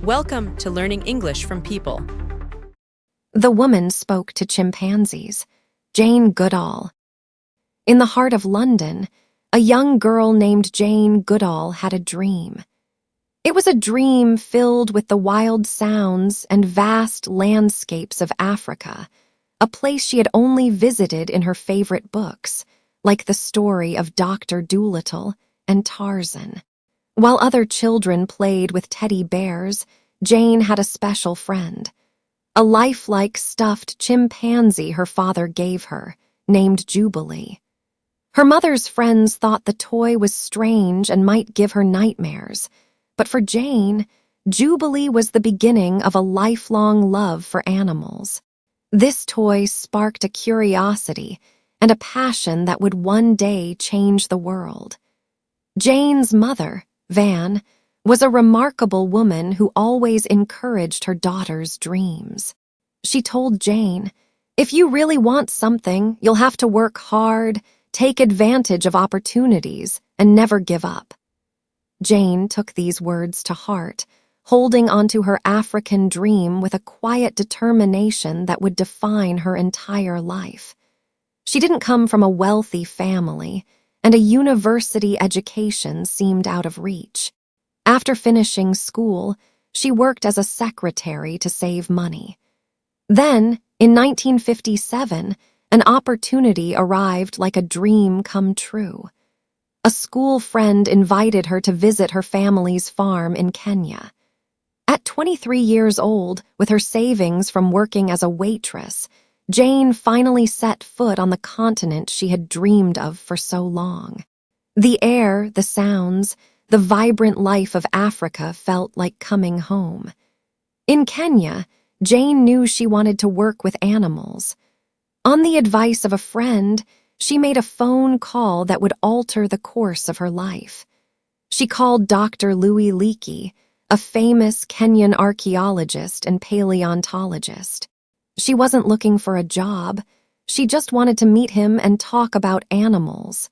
Welcome to Learning English from People. The woman spoke to chimpanzees. Jane Goodall. In the heart of London, a young girl named Jane Goodall had a dream. It was a dream filled with the wild sounds and vast landscapes of Africa, a place she had only visited in her favorite books, like the story of Dr. Dolittle and Tarzan. While other children played with teddy bears, Jane had a special friend. A lifelike stuffed chimpanzee her father gave her, named Jubilee. Her mother's friends thought the toy was strange and might give her nightmares, but for Jane, Jubilee was the beginning of a lifelong love for animals. This toy sparked a curiosity and a passion that would one day change the world. Jane's mother, Van, was a remarkable woman who always encouraged her daughter's dreams. She told Jane, "If you really want something, you'll have to work hard, take advantage of opportunities, and never give up." Jane took these words to heart, holding onto her African dream with a quiet determination that would define her entire life. She didn't come from a wealthy family, and a university education seemed out of reach. After finishing school, she worked as a secretary to save money. Then, in 1957, an opportunity arrived like a dream come true. A school friend invited her to visit her family's farm in Kenya. At 23 years old, with her savings from working as a waitress, Jane finally set foot on the continent she had dreamed of for so long. The air, the sounds, the vibrant life of Africa felt like coming home. In Kenya, Jane knew she wanted to work with animals. On the advice of a friend, she made a phone call that would alter the course of her life. She called Dr. Louis Leakey, a famous Kenyan archaeologist and paleontologist. She wasn't looking for a job. She just wanted to meet him and talk about animals.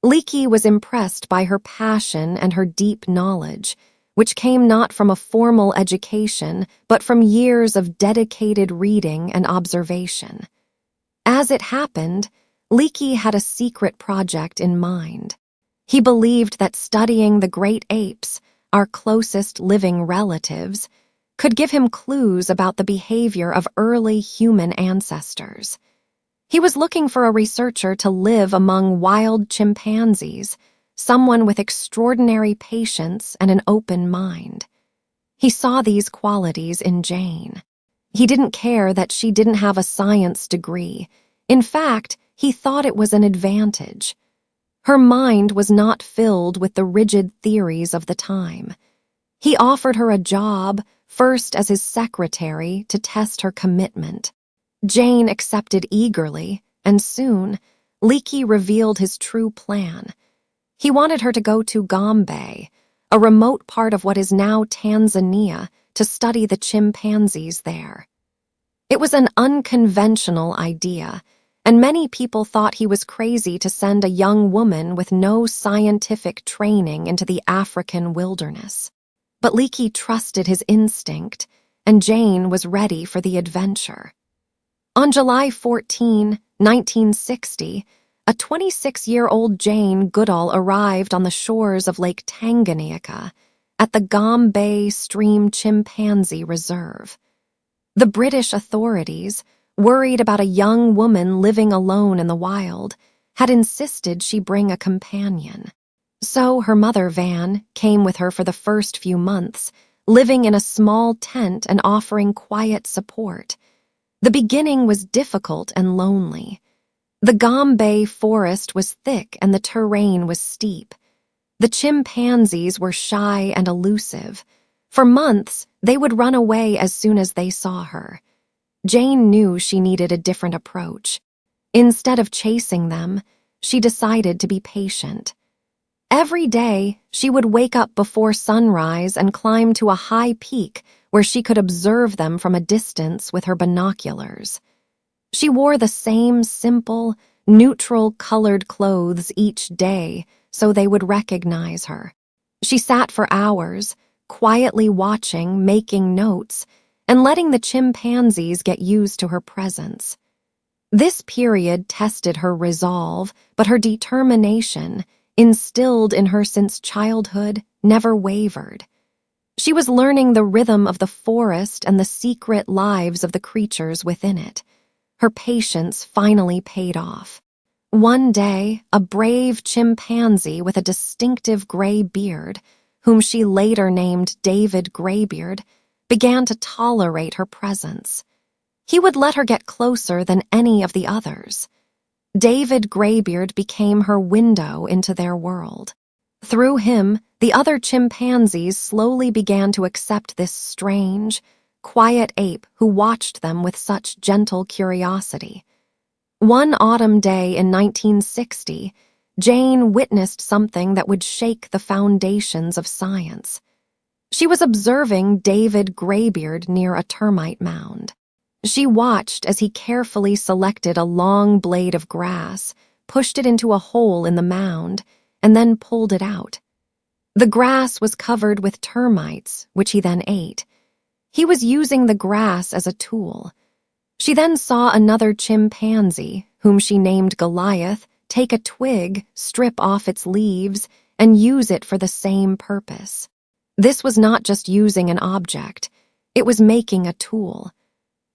Leakey was impressed by her passion and her deep knowledge, which came not from a formal education, but from years of dedicated reading and observation. As it happened, Leakey had a secret project in mind. He believed that studying the great apes, our closest living relatives, could give him clues about the behavior of early human ancestors. He was looking for a researcher to live among wild chimpanzees, someone with extraordinary patience and an open mind. He saw these qualities in Jane. He didn't care that she didn't have a science degree. In fact, he thought it was an advantage. Her mind was not filled with the rigid theories of the time. He offered her a job, first as his secretary, to test her commitment. Jane accepted eagerly, and soon, Leakey revealed his true plan. He wanted her to go to Gombe, a remote part of what is now Tanzania, to study the chimpanzees there. It was an unconventional idea, and many people thought he was crazy to send a young woman with no scientific training into the African wilderness. But Leakey trusted his instinct, and Jane was ready for the adventure. On July 14, 1960, a 26-year-old Jane Goodall arrived on the shores of Lake Tanganyika at the Gombe Stream Chimpanzee Reserve. The British authorities, worried about a young woman living alone in the wild, had insisted she bring a companion. So her mother, Van, came with her for the first few months, living in a small tent and offering quiet support. The beginning was difficult and lonely. The Gombe forest was thick and the terrain was steep. The chimpanzees were shy and elusive. For months, they would run away as soon as they saw her. Jane knew she needed a different approach. Instead of chasing them, she decided to be patient. Every day, she would wake up before sunrise and climb to a high peak where she could observe them from a distance with her binoculars. She wore the same simple, neutral-colored clothes each day so they would recognize her. She sat for hours, quietly watching, making notes, and letting the chimpanzees get used to her presence. This period tested her resolve, but her determination, instilled in her since childhood, never wavered. She was learning the rhythm of the forest and the secret lives of the creatures within it. Her patience finally paid off. One day, a brave chimpanzee with a distinctive gray beard, whom she later named David Graybeard, began to tolerate her presence. He would let her get closer than any of the others. David Graybeard became her window into their world. Through him, the other chimpanzees slowly began to accept this strange, quiet ape who watched them with such gentle curiosity. One autumn day in 1960, Jane witnessed something that would shake the foundations of science. She was observing David Graybeard near a termite mound. She watched as he carefully selected a long blade of grass, pushed it into a hole in the mound, and then pulled it out. The grass was covered with termites, which he then ate. He was using the grass as a tool. She then saw another chimpanzee, whom she named Goliath, take a twig, strip off its leaves, and use it for the same purpose. This was not just using an object, it was making a tool.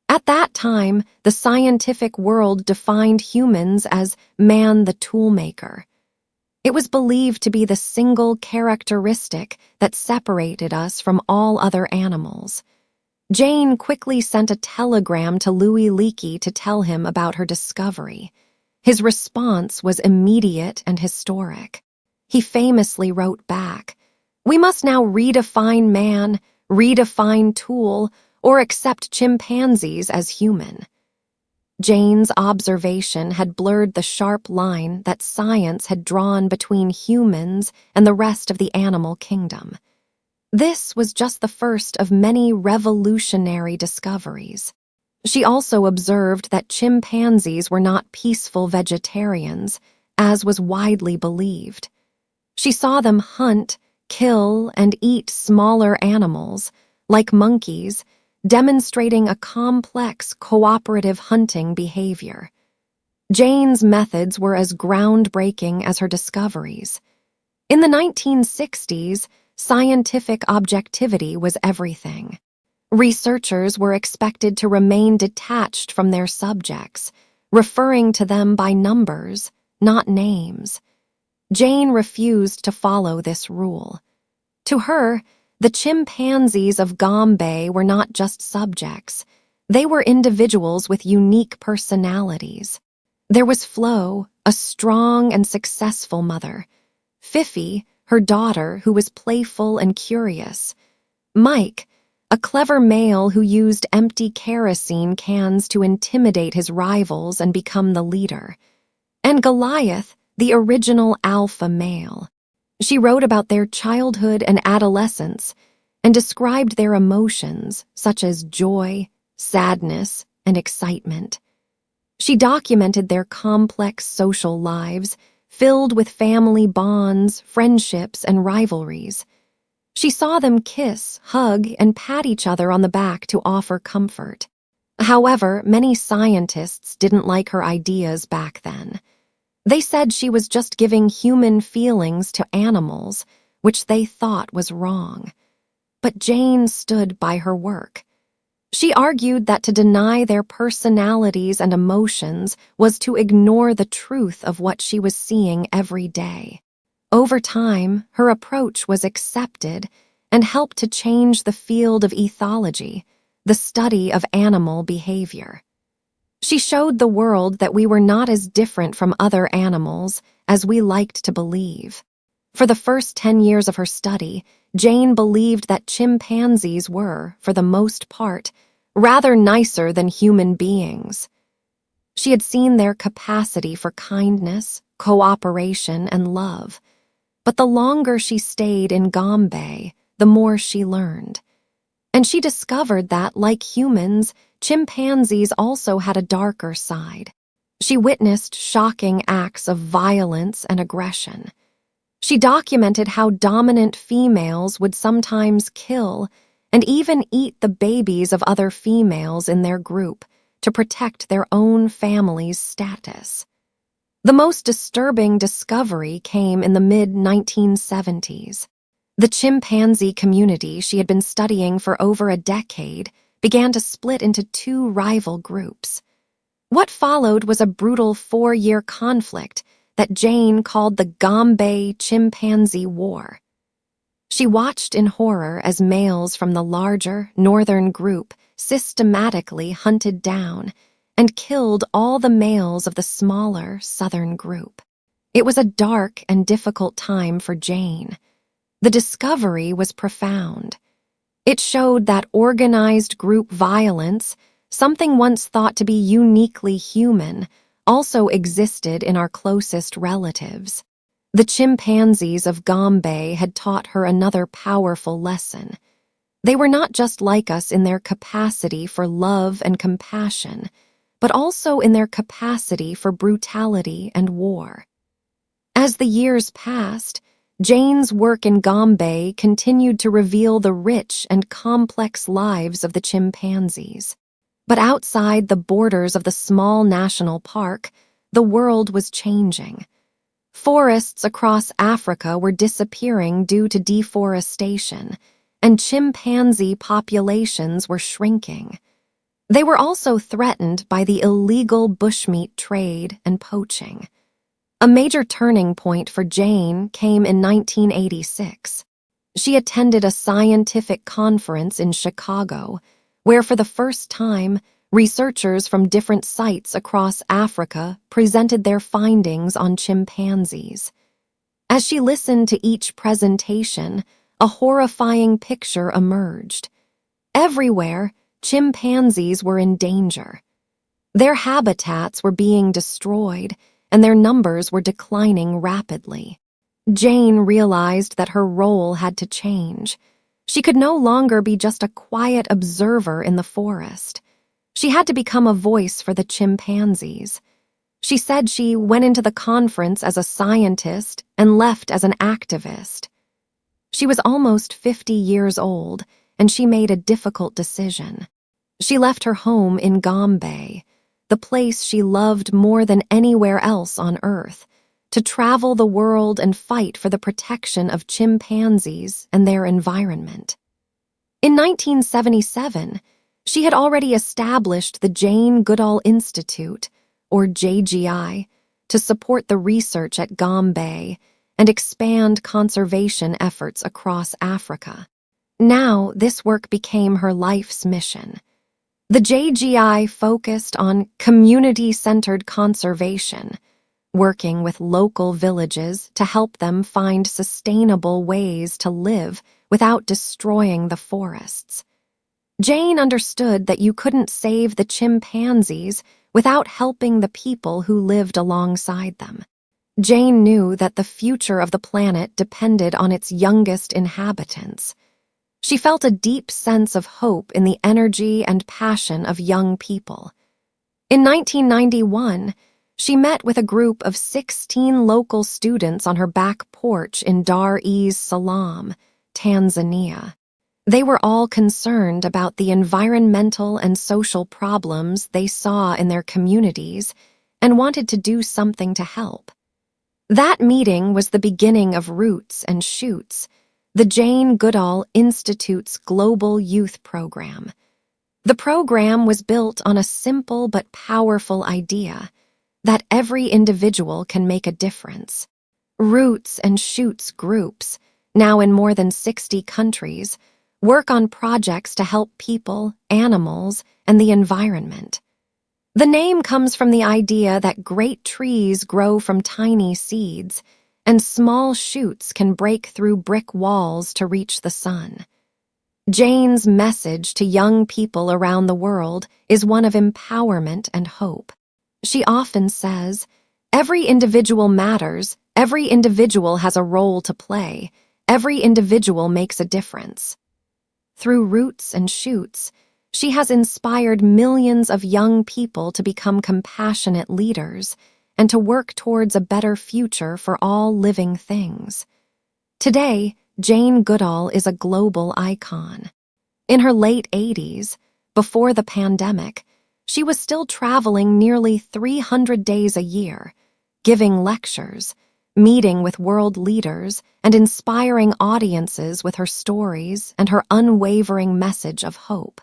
At that time, the scientific world defined humans as man the toolmaker. It was believed to be the single characteristic that separated us from all other animals. Jane quickly sent a telegram to Louis Leakey to tell him about her discovery. His response was immediate and historic. He famously wrote back, "We must now redefine man, redefine tool, or accept chimpanzees as human." Jane's observation had blurred the sharp line that science had drawn between humans and the rest of the animal kingdom. This was just the first of many revolutionary discoveries. She also observed that chimpanzees were not peaceful vegetarians, as was widely believed. She saw them hunt, kill, and eat smaller animals, like monkeys, demonstrating a complex cooperative hunting behavior. Jane's methods were as groundbreaking as her discoveries. In the 1960s, scientific objectivity was everything. Researchers were expected to remain detached from their subjects, referring to them by numbers, not names. Jane refused to follow this rule. To her, the chimpanzees of Gombe were not just subjects. They were individuals with unique personalities. There was Flo, a strong and successful mother. Fifi, her daughter, who was playful and curious. Mike, a clever male who used empty kerosene cans to intimidate his rivals and become the leader. And Goliath, the original alpha male. She wrote about their childhood and adolescence and described their emotions, such as joy, sadness, and excitement. She documented their complex social lives, filled with family bonds, friendships, and rivalries. She saw them kiss, hug, and pat each other on the back to offer comfort. However, many scientists didn't like her ideas back then. They said she was just giving human feelings to animals, which they thought was wrong. But Jane stood by her work. She argued that to deny their personalities and emotions was to ignore the truth of what she was seeing every day. Over time, her approach was accepted and helped to change the field of ethology, the study of animal behavior. She showed the world that we were not as different from other animals as we liked to believe. For the first 10 years of her study, Jane believed that chimpanzees were, for the most part, rather nicer than human beings. She had seen their capacity for kindness, cooperation, and love. But the longer she stayed in Gombe, the more she learned. And she discovered that, like humans, chimpanzees also had a darker side. She witnessed shocking acts of violence and aggression. She documented how dominant females would sometimes kill and even eat the babies of other females in their group to protect their own family's status. The most disturbing discovery came in the mid-1970s. The chimpanzee community she had been studying for over a decade began to split into two rival groups. What followed was a brutal 4-year conflict that Jane called the Gombe Chimpanzee War. She watched in horror as males from the larger northern group systematically hunted down and killed all the males of the smaller southern group. It was a dark and difficult time for Jane. The discovery was profound. It showed that organized group violence, something once thought to be uniquely human, also existed in our closest relatives. The chimpanzees of Gombe had taught her another powerful lesson. They were not just like us in their capacity for love and compassion, but also in their capacity for brutality and war. As the years passed, Jane's work in Gombe continued to reveal the rich and complex lives of the chimpanzees. But outside the borders of the small national park, the world was changing. Forests across Africa were disappearing due to deforestation, and chimpanzee populations were shrinking. They were also threatened by the illegal bushmeat trade and poaching. A major turning point for Jane came in 1986. She attended a scientific conference in Chicago, where for the first time, researchers from different sites across Africa presented their findings on chimpanzees. As she listened to each presentation, a horrifying picture emerged. Everywhere, chimpanzees were in danger. Their habitats were being destroyed, and their numbers were declining rapidly. Jane realized that her role had to change. She could no longer be just a quiet observer in the forest. She had to become a voice for the chimpanzees. She said she went into the conference as a scientist and left as an activist. She was almost 50 years old, and she made a difficult decision. She left her home in Gombe, the place she loved more than anywhere else on Earth, to travel the world and fight for the protection of chimpanzees and their environment. In 1977, she had already established the Jane Goodall Institute, or JGI, to support the research at Gombe and expand conservation efforts across Africa. Now, this work became her life's mission. The JGI focused on community-centered conservation, working with local villages to help them find sustainable ways to live without destroying the forests. Jane understood that you couldn't save the chimpanzees without helping the people who lived alongside them. Jane knew that the future of the planet depended on its youngest inhabitants. She felt a deep sense of hope in the energy and passion of young people. In 1991, she met with a group of 16 local students on her back porch in Dar es Salaam, Tanzania. They were all concerned about the environmental and social problems they saw in their communities and wanted to do something to help. That meeting was the beginning of Roots and Shoots, the Jane Goodall Institute's global youth program. The program was built on a simple but powerful idea that every individual can make a difference. Roots and Shoots groups, now in more than 60 countries, work on projects to help people, animals, and the environment. The name comes from the idea that great trees grow from tiny seeds, and small shoots can break through brick walls to reach the sun. Jane's message to young people around the world is one of empowerment and hope. She often says, "Every individual matters, every individual has a role to play, every individual makes a difference." Through Roots and Shoots, she has inspired millions of young people to become compassionate leaders and to work towards a better future for all living things. Today, Jane Goodall is a global icon. In her late 80s, before the pandemic, she was still traveling nearly 300 days a year, giving lectures, meeting with world leaders, and inspiring audiences with her stories and her unwavering message of hope.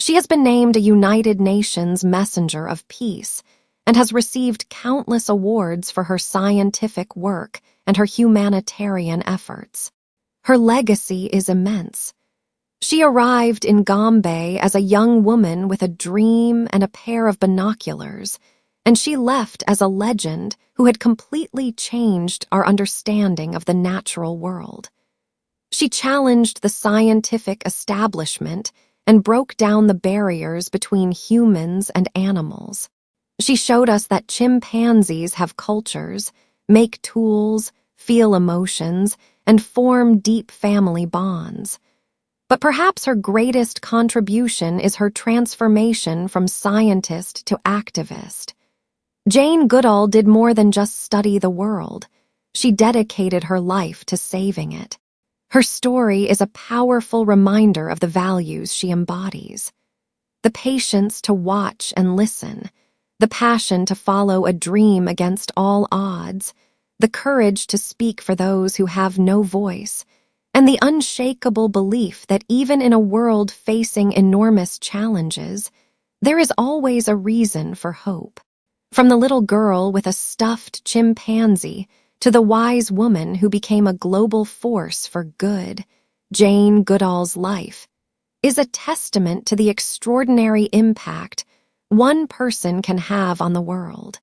She has been named a United Nations Messenger of Peace and has received countless awards for her scientific work and her humanitarian efforts. Her legacy is immense. She arrived in Gombe as a young woman with a dream and a pair of binoculars, and she left as a legend who had completely changed our understanding of the natural world. She challenged the scientific establishment and broke down the barriers between humans and animals. She showed us that chimpanzees have cultures, make tools, feel emotions, and form deep family bonds. But perhaps her greatest contribution is her transformation from scientist to activist. Jane Goodall did more than just study the world. She dedicated her life to saving it. Her story is a powerful reminder of the values she embodies. The patience to watch and listen, the passion to follow a dream against all odds, the courage to speak for those who have no voice, and the unshakable belief that even in a world facing enormous challenges, there is always a reason for hope. From the little girl with a stuffed chimpanzee to the wise woman who became a global force for good, Jane Goodall's life is a testament to the extraordinary impact one person can have on the world.